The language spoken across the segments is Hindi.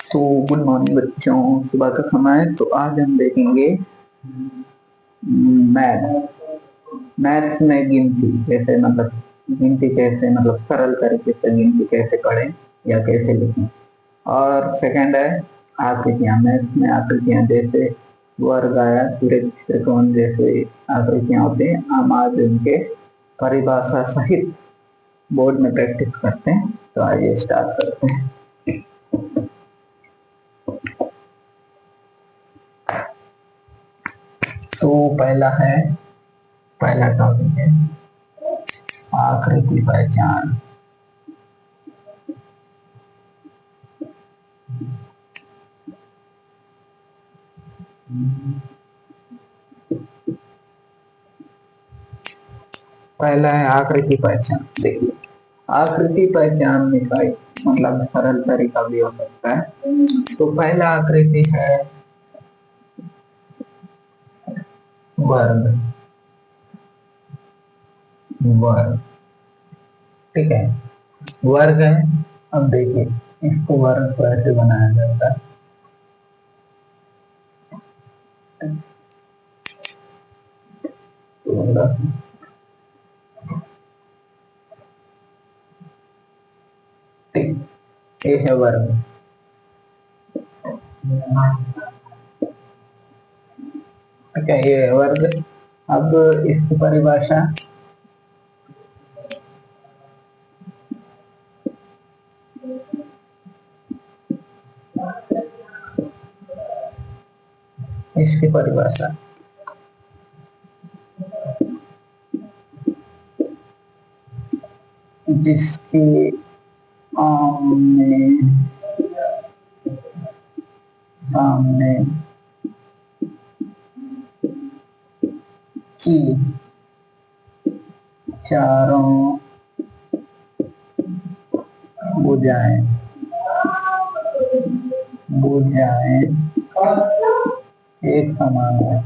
तो गुड मॉर्निंग बच्चों, सुबह का समय। तो आज हम देखेंगे मैथ। मैथ में गिनती कैसे, मतलब गिनती कैसे, मतलब सरल तरीके से गिनती कैसे पढ़ें या कैसे लिखें। और सेकंड है आकृतियां। मैथ में आकृतियां जैसे वर्ग, आयत, दीर्घ, त्रिकोण जैसे आकृतियां होती हैं। हम आज उनके परिभाषा सहित बोर्ड में प्रैक्टिस करते हैं। तो आइए स्टार्ट करते हैं। तो पहला टॉपिक है आकृति पहचान। पहला है आकृति पहचान। देखिए, आकृति पहचानने का मतलब सरल तरीका भी हो सकता है। तो पहला आकृति है वर्ग। वर्ग, ठीक है, वर्ग है। अब देखिए, इसको वर्ग को ऐसे बनाया जाता है। तो ठीक, ये है वर्ग। ठीक है, ये है वर्ग। अब इसकी परिभाषा इसकी परिभाषा जिसकी आमने सामने की चारों भुजाएं एक समान है,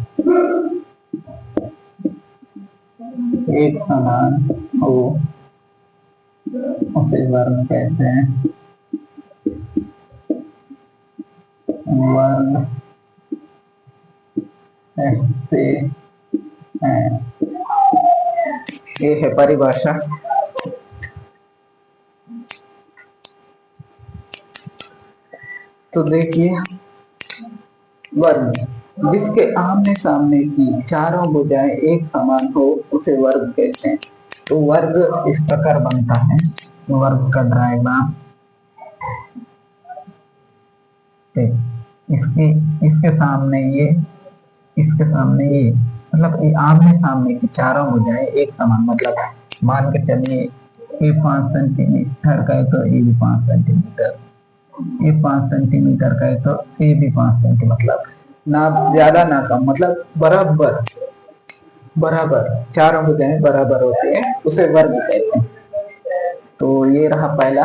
एक समान हो उसे वर्ग कहते हैं। वर्ग ऐसे हैं, ये है परिभाषा। तो देखिए, वर्ग जिसके आमने सामने की चारों भुजाएं एक समान हो उसे वर्ग कहते हैं। तो वर्ग इस प्रकार बनता है। वर्ग का डायग्राम इसके इसके सामने ये, इसके सामने ये, मतलब ये आमने सामने की चारों भुजाएं एक समान, मतलब मान के चलिए ये 5 सेंटीमीटर का है तो ये भी 5 सेंटीमीटर, ये 5 सेंटीमीटर का है तो ये भी 5 सेंटीमीटर, मतलब ना ज्यादा ना कम, मतलब बराबर बराबर चारों भुजाएं बराबर होती है, उसे वर्ग कहते हैं। तो ये रहा पहला।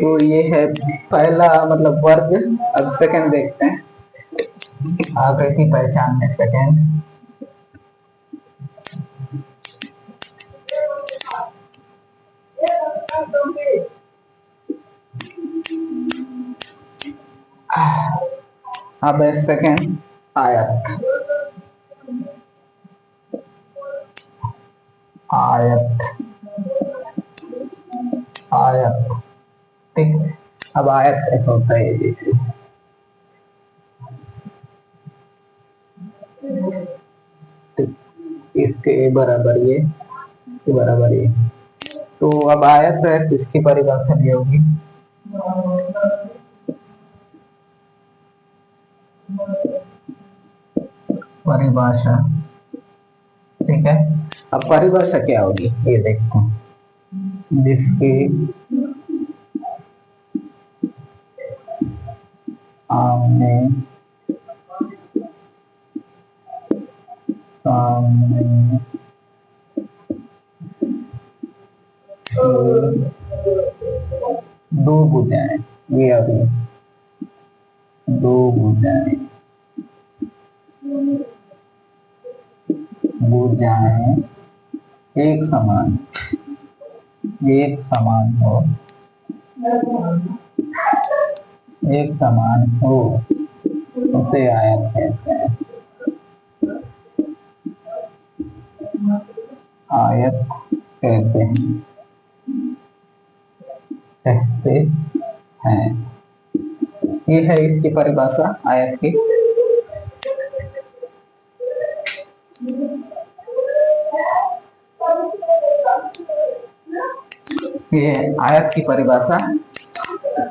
तो ये है पहला, मतलब वर्ग। अब सेकंड देखते हैं आकृति पहचान में। सेकंड अब है सेकंड आयत। आयत आयत ठीक। अब आयत कैसा होता है ये देखिए। इसके बराबर ये, इसके बराबर ये। तो अब आयत है तो इसकी परिभाषा ये होगी परिभाषा, ठीक है। अब परिभाषा क्या होगी ये देखते हैं। जिसके आमने सामने दो भुजाएं, ये अभी दो भुजाएं भुजाएं एक समान हो, एक समान हो उसे आयत कहते हैं। आयत कहते हैं। ये है इसकी परिभाषा आयत की। ये आयत की परिभाषा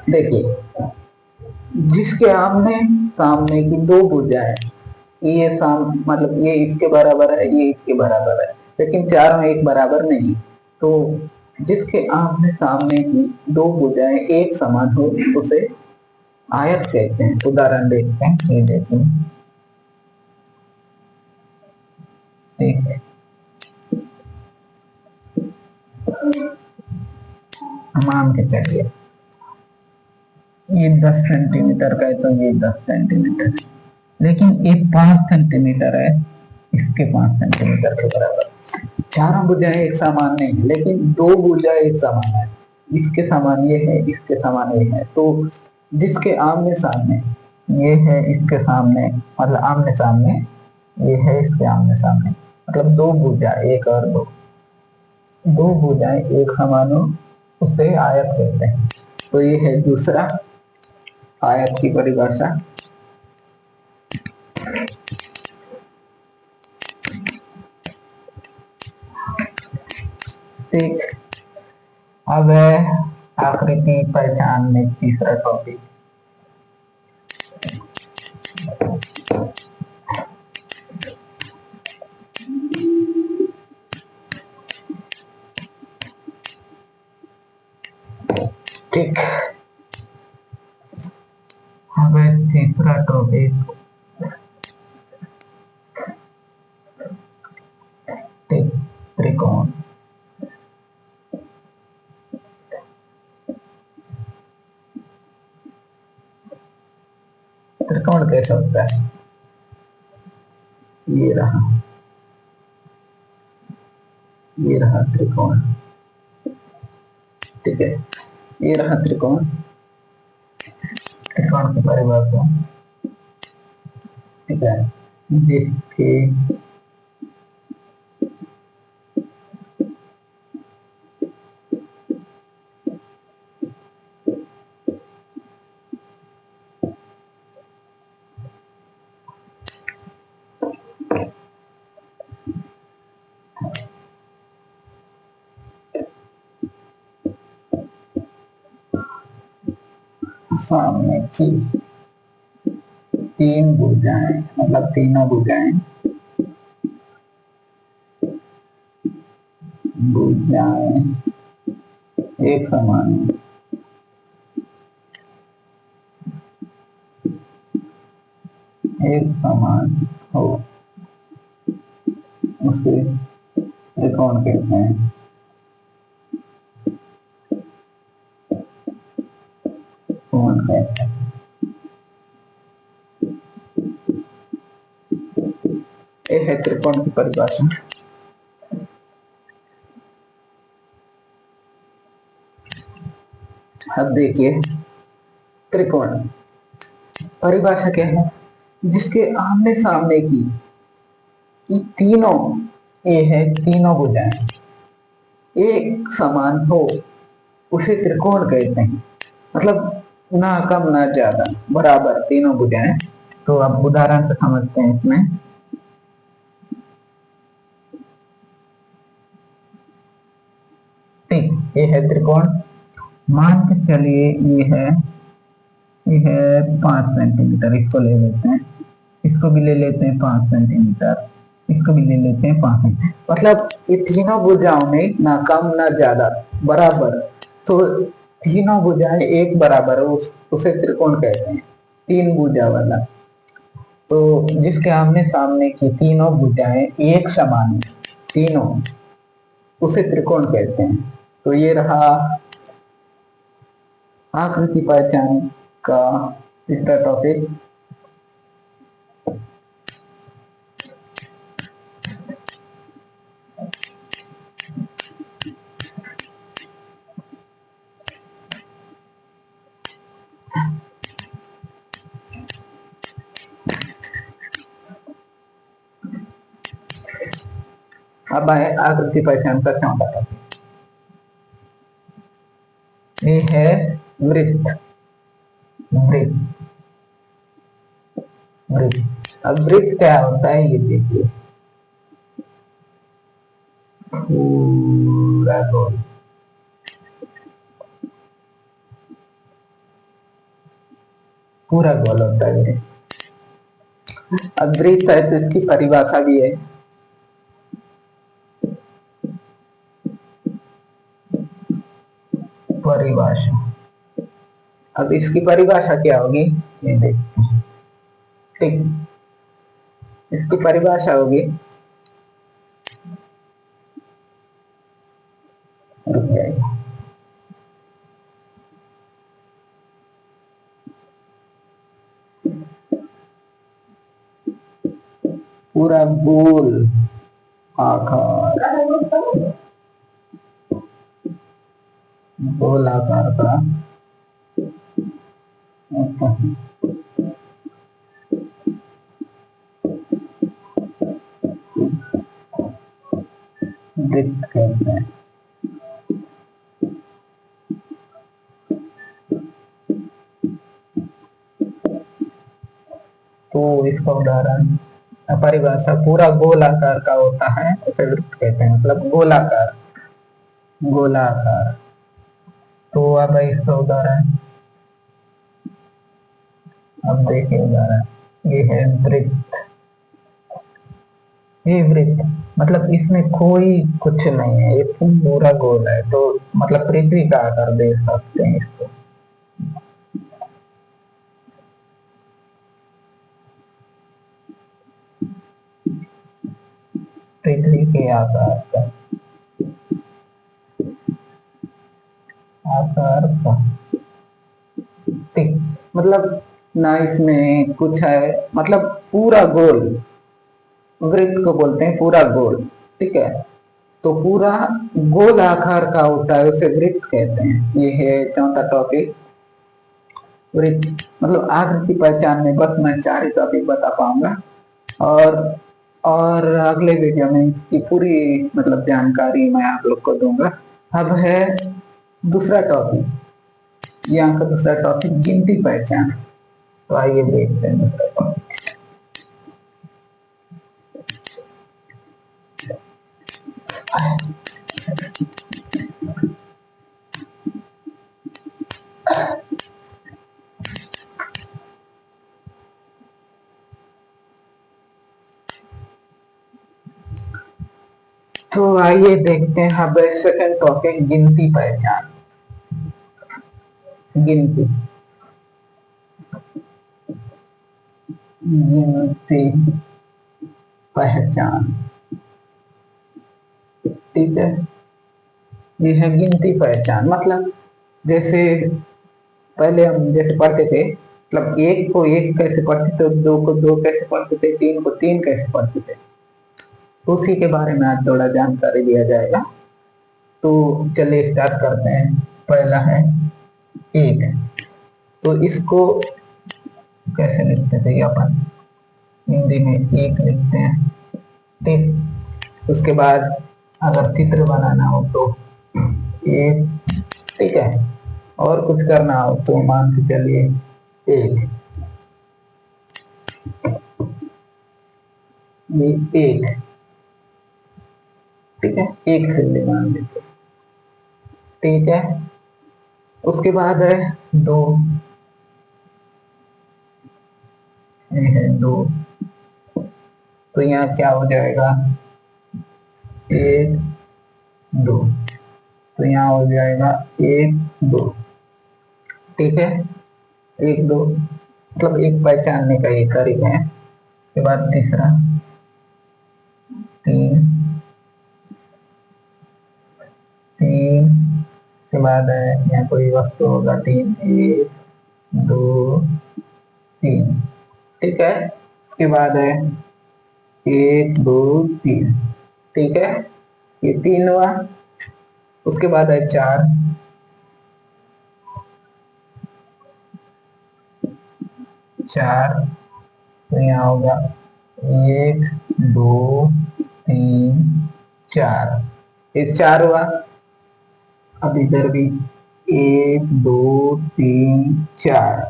देखिए, जिसके आमने सामने की दो भुजाएं, ये मतलब ये इसके बराबर है, ये इसके बराबर है, लेकिन चारों एक बराबर नहीं। तो जिसके आमने सामने की दो भुजाएं एक समान हो उसे आयत कहते हैं। उदाहरण देखते हैं, ये देखिए, ठीक है, मान के चलिए ये 10 सेंटीमीटर का है तो ये 10 सेंटीमीटर, लेकिन ये 5 सेंटीमीटर है, इसके 5 सेंटीमीटर के बराबर। चारों भुजाएं एक समान नहीं है, लेकिन दो भुजाएं एक समान है, इसके समान ये है, इसके समान ये है। तो जिसके आमने सामने ये है, इसके सामने मतलब आमने सामने ये है, इसके आमने सामने मतलब दो भुजा, एक और दो भुजाएं एक समान हो उसे आयत कहते हैं। तो ये है दूसरा आयत की परिभाषा। ठीक, अब है आकृति पहचान में तीसरा टॉपिक। ठीक, अब है तीसरा टॉपिक, त्रिकोण। त्रिकोण कैसा होता है? ये रहा त्रिकोण, ठीक है, ये रहा त्रिकोण। त्रिकोण की परिभाषा, ठीक है, जिसके सामने की तीन भुजाएं मतलब तीनों भुजाएं एक समान हो उसे त्रिकोण कहते हैं। त्रिकोण कहते हैं। ये है त्रिकोण की परिभाषा। अब देखिए, त्रिकोण परिभाषा क्या है? जिसके आमने सामने की तीनों, ये है तीनों भुजाएं एक समान हो उसे त्रिकोण कहते हैं। मतलब ना कम ना ज्यादा, बराबर तीनों भुजाएं। तो अब उदाहरण से समझते हैं इसमें। ठीक, ये है त्रिकोण। मान के चलिए ये है 5 सेंटीमीटर, इसको ले लेते हैं, इसको भी ले लेते हैं 5 सेंटीमीटर, इसको भी ले लेते हैं 5 सेंटीमीटर। मतलब ये तीनों भुजाओं में ना कम ना ज्यादा, बराबर। तो तीनों भुजाएं एक बराबर है उसे त्रिकोण कहते हैं, तीन भुजा वाला। तो जिसके आमने सामने की तीनों भुजाएं एक समान है, तीनों, उसे त्रिकोण कहते हैं। तो ये रहा आकृति पहचान का तीसरा टॉपिक। अब आए आकृति पहचान का चौथा टॉपिक। ये है वृत्त। वृत्त वृत्त अब वृत्त क्या होता है ये देखिए, पूरा गोल, पूरा गोल होता है वृत्त। अब वृत्त है तो इसकी परिभाषा भी है। परिभाषा, अब इसकी परिभाषा क्या होगी ये देखते हैं। ठीक, इसकी परिभाषा होगी, रुक जाएगा, पूरा गोल आकार, गोल आकार का वृत्त कहते हैं। तो इसका उदाहरण, परिभाषा, पूरा गोल आकार का होता है उसे वृत्त कहते हैं, मतलब गोलाकार, गोलाकार। तो अब इसका उदाहरण, अब देखिए उदाहरण, ये है वृत्त। ये वृत्त मतलब इसमें कोई कुछ नहीं है, ये पूरा गोल है, तो मतलब पृथ्वी का आकार दे सकते हैं इसको। पृथ्वी के आकार का, आकार का, ठीक, मतलब ना इसमें कुछ है, मतलब पूरा गोल, वृत्त को बोलते हैं पूरा गोल। ठीक है, तो पूरा गोल आकार का होता है उसे वृत्त कहते हैं। ये है चौथा टॉपिक, वृत्त। मतलब आकृति पहचान में बस मैं 4 ही टॉपिक बता पाऊंगा, और अगले वीडियो में इसकी पूरी मतलब जानकारी मैं आप लोग को दूंगा। अब है दूसरा टॉपिक, यहाँ का दूसरा टॉपिक गिनती पहचान। तो आइए देखते हैं दूसरा टॉपिक। तो आइए देखते हैं अब सेकंड टॉपिक, गिनती पहचान। गिनती, गिनती पहचान, ठीक है। ये है गिनती पहचान, मतलब जैसे पहले हम जैसे पढ़ते थे, मतलब एक को एक कैसे पढ़ते थे, दो को दो कैसे पढ़ते थे, तीन को तीन कैसे पढ़ते थे, तो उसी के बारे में आज थोड़ा जानकारी दिया जाएगा। तो चलिए स्टार्ट करते हैं। पहला है एक, तो इसको कैसे लिखते थे अपन, हिंदी में एक लिखते हैं, ठीक। उसके बाद अगर चित्र बनाना हो तो एक, ठीक है, और कुछ करना हो तो मान के चलिए एक, ये एक, ठीक है, एक से मान लेते, ठीक है। उसके बाद है दो, ये है दो, तो यहाँ क्या हो जाएगा, एक दो, तो यहाँ हो जाएगा एक दो, ठीक है, एक दो, मतलब एक पहचानने का ये तरीका है। उसके बाद तीसरा तीन, तीन के बाद है यहाँ कोई वस्तु होगा, तीन, एक दो तीन, ठीक है। उसके बाद है एक दो तीन, ठीक है, ये तीन हुआ। उसके बाद है चार, चार, तो यहाँ होगा एक दो तीन 4, ये 4 हुआ। अब इधर भी 1 2 3 4,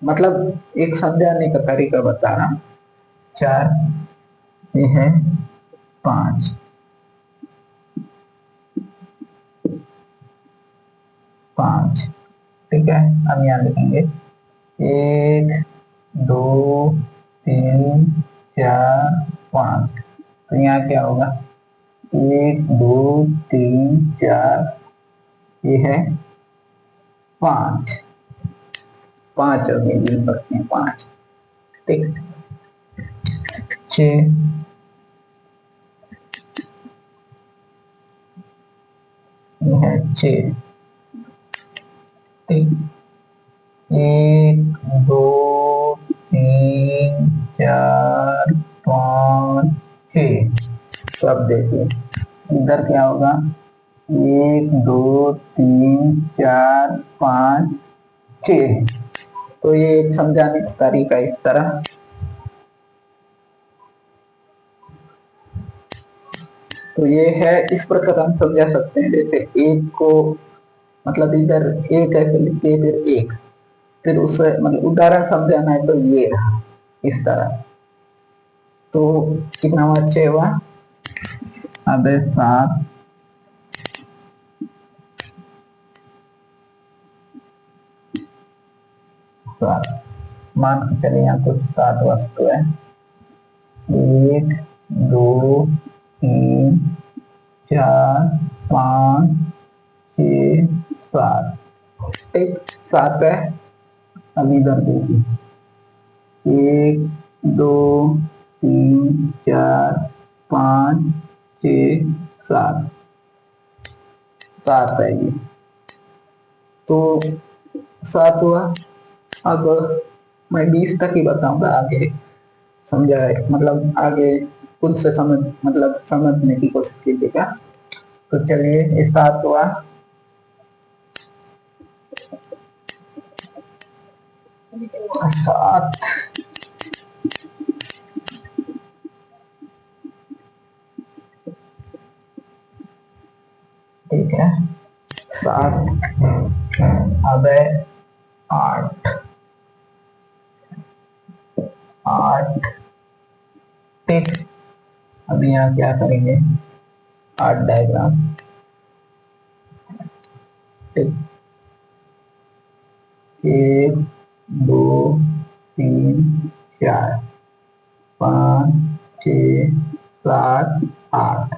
मतलब एक समझाने का तरीका बता रहा हूं। 4, ये है 5, 5, ठीक है। अब यहाँ लिखेंगे 1 2 3 4 5, तो यहाँ क्या होगा 1 2 3 4, ये है 5, 5 और ये गिन सकते हैं 5, ठीक। 6, ये है 6, ठीक। 1 2 3 4 5 6, तो अब देखिए इधर क्या होगा 1 2 3 4 5 6, तो ये एक समझाने का तरीका इस तरह। तो ये है, इस प्रकार हम समझा सकते हैं। जैसे एक को मतलब इधर एक ऐसे लिख के फिर एक, फिर उसे मतलब उदाहरण समझाना है तो ये रहा इस तरह। तो कितना हुआ 6 हुआ। अब 7, 7 मान के चले, यहाँ कुछ 7 वस्तु है। 1 2 3 4 5 6 7, ठीक 7 है। अब इधर देखिए 1 2 3 4 5 6 7, 7 है ये, तो 7 हुआ। अब मैं 20 तक ही बताऊंगा, आगे समझा मतलब आगे खुद से समझ मतलब समझने की कोशिश कीजिएगा। तो चलिए ये 7 हुआ। 7, ठीक है 7। अब है 8, 8, ठीक। अब यहाँ क्या करेंगे 8 डायग्राम, ठीक। 1 2 3 4 5 6 7 8।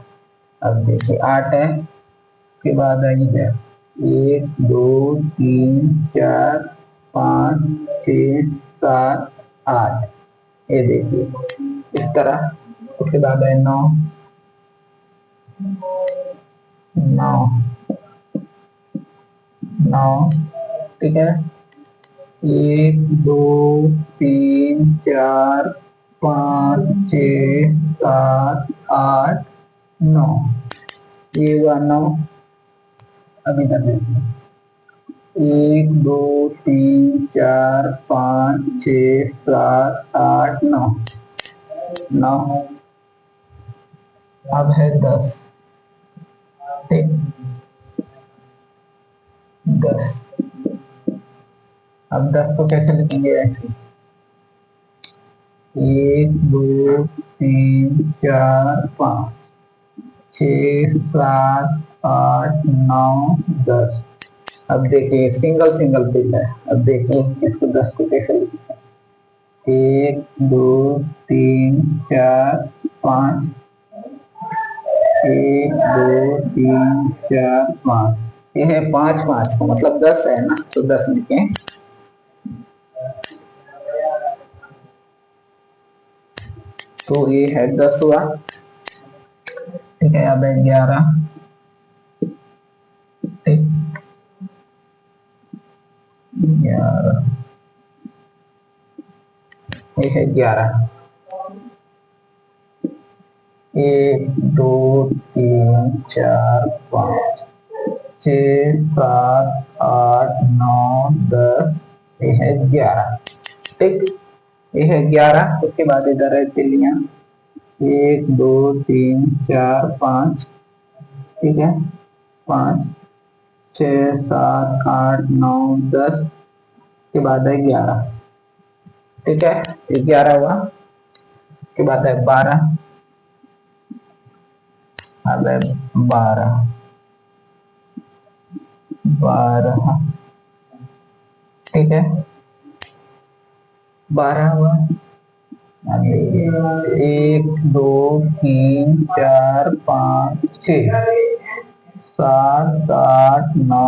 अब देखिए 8 है, उसके बाद है इधर 1 2 3 4 5 6 7 8, ये देखिए इस तरह। उसके बाद है 9, 9, 9, ठीक है। 1 2 3 4 5 6 7 8 9, ये हुआ 9। अब इधर देखिए 1 2 3 4 5 6 7 8 9, 9। अब है 10, ठीक 10। अब 10 को कैसे लिखेंगे ऐसे 1 2 3 4 5 6 7 8 9 10। अब देखिए सिंगल सिंगल बिल है। अब देखिए इसको 10 को कैसे लिखते हैं 1 2 3 4 5, 1 2 3 4 5, ये है 5 5 को मतलब 10 है ना, तो 10 लिखे। तो ये है 10 हुआ, ठीक है। अब है 11, ठीक 11, ये है 11। 1 2 3 4 5 6 7 8 9 10, ये है 11, ठीक। ये है 11। उसके बाद इधर है तिलियां एक दो तीन चार पाँच, ठीक है, 5 6 7 8 9 10 के बाद है 11, ठीक है, 11 हुआ। के बाद है 12, अब है 12, 12, ठीक है, 12 हुआ। एक दो तीन चार पाँच छः 7 8 9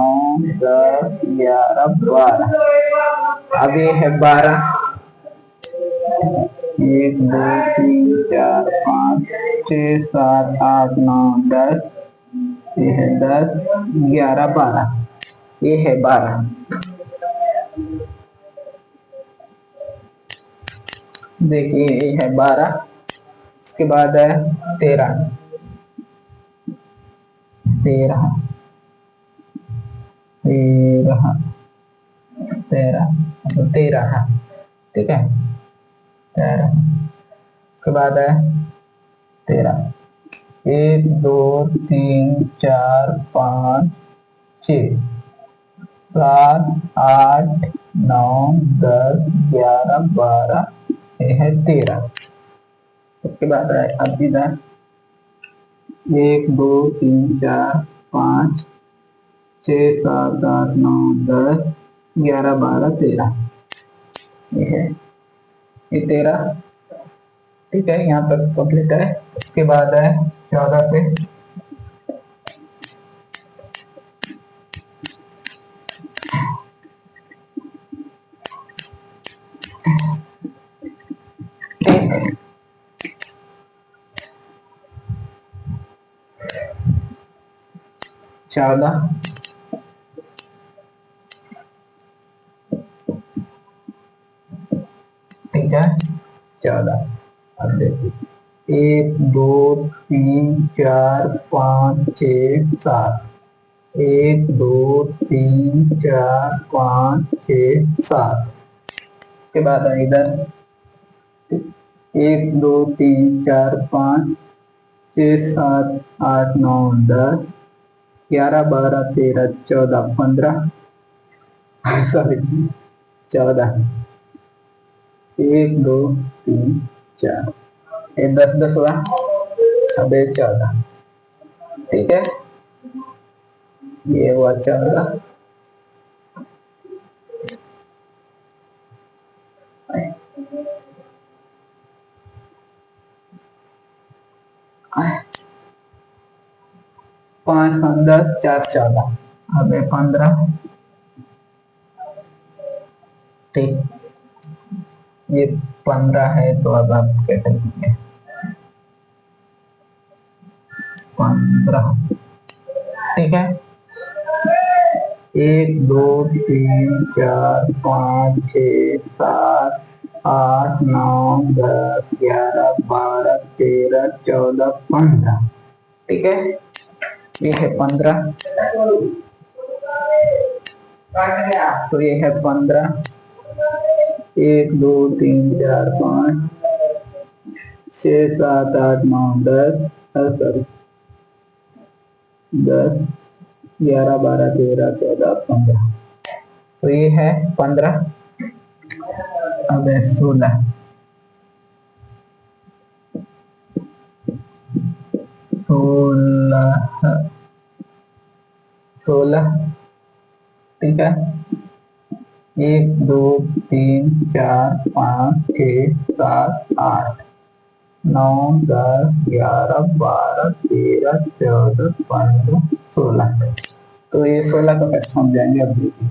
10 11 12, अब ये है 12, एक दो तीन चार पाँच छः 7 8 9 10, ये है 10 11 12, ये है 12। देखिए ये है 12, उसके बाद है 13, 13 13 13, तो 13 है, ठीक है, 13, उसके बाद है 13, एक दो तीन चार पाँच छः 7 8 9 10 11 12, ये है 13। उसके बाद है अब इधर एक दो तीन चार पाँच छः 7 8 9 10 11 12 13, ये है ये 13, ठीक है, यहाँ तक कंप्लीट है। उसके बाद है 14 पे, ठीक, 14, ठीक है, 14, अब देखिए एक दो तीन चार पाँच छः 7, एक दो तीन चार पाँच छः 7, उसके बाद है इधर एक दो तीन चार पाँच छः 7 8 9 10 11 12 13 14 15, सॉरी 14, एक दो तीन चार, ये 10 10 हुआ, अब ये 14, ठीक है, ये हुआ 14, 5 10 4 14, अब ये 15, ठीक, ये 15 है, तो अब आप कैसे लिखेंगे 15, ठीक है, एक दो तीन चार पाँच छः 7 8 9 10 11 12 13 14 15, ठीक है, ये है 15, तो ये है 15, एक दो तीन चार पाँच छः 7 8 9 10, सॉरी 10 11 12 13 14 15, तो ये है 15, अब है 16, 16, 16, ठीक है, एक दो तीन चार पाँच छः 7 8 9 10 11 12 13 14 15 16, तो ये 16 का कैसे समझाएंगे अब देखिए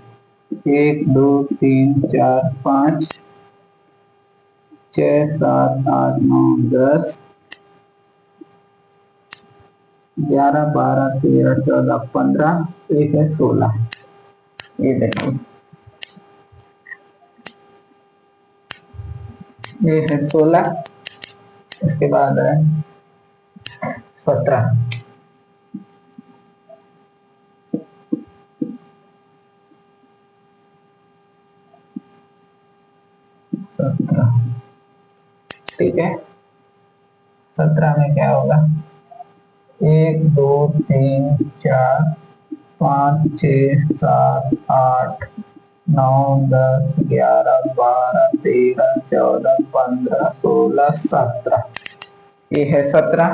एक दो तीन चार पाँच छः 7 8 9 10 11 12 13 14 15, एक है 16, ये देखिए ये है 16, इसके बाद है 17, 17, ठीक है, 17 में क्या होगा? 1 2 3 4 5 6 7 8 9 10 11 12 13 14 15 16 17। ये है 17।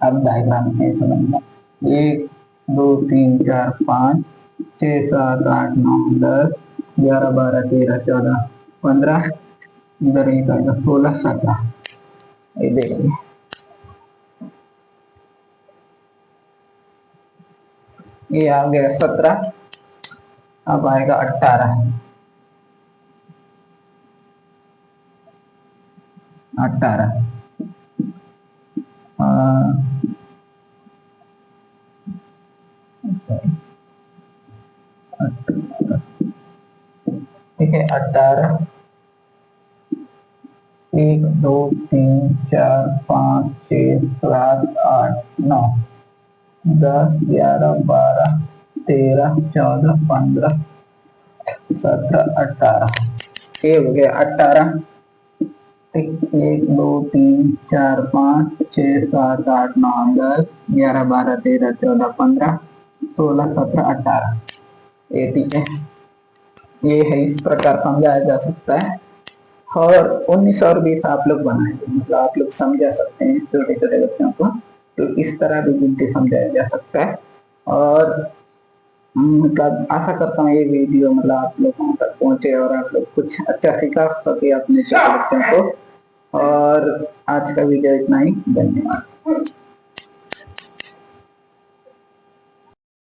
अब डायग्राम में समझना, 1 2 3 4 5 6 7 8 9 10 11 12 13 14 15, इधर ये आएगा 16 17। ये देखिए, ये आ गया 17। अब आएगा 18। 18 ठीक है। 18, 1 2 3 4 5 6 7 8 9 10 11 12 13 14 15 17 18। ये हो गया 18। 1 2 3 4 5 6 7 8 9 10 11 12 13 14 15 16 17 18। ये ठीक है। ये है, इस प्रकार समझाया जा सकता है। और 19 और 20 आप लोग बनाएंगे, मतलब आप लोग समझा सकते हैं छोटे छोटे बच्चों को, तो इस तरह भी गिनती समझाया जा सकता है। और मतलब आशा करता हूँ ये वीडियो मतलब आप लोगों तक पहुंचे और आप लोग कुछ अच्छा सिखा सके अपने छोटे बच्चों को। और आज का वीडियो इतना ही, धन्यवाद।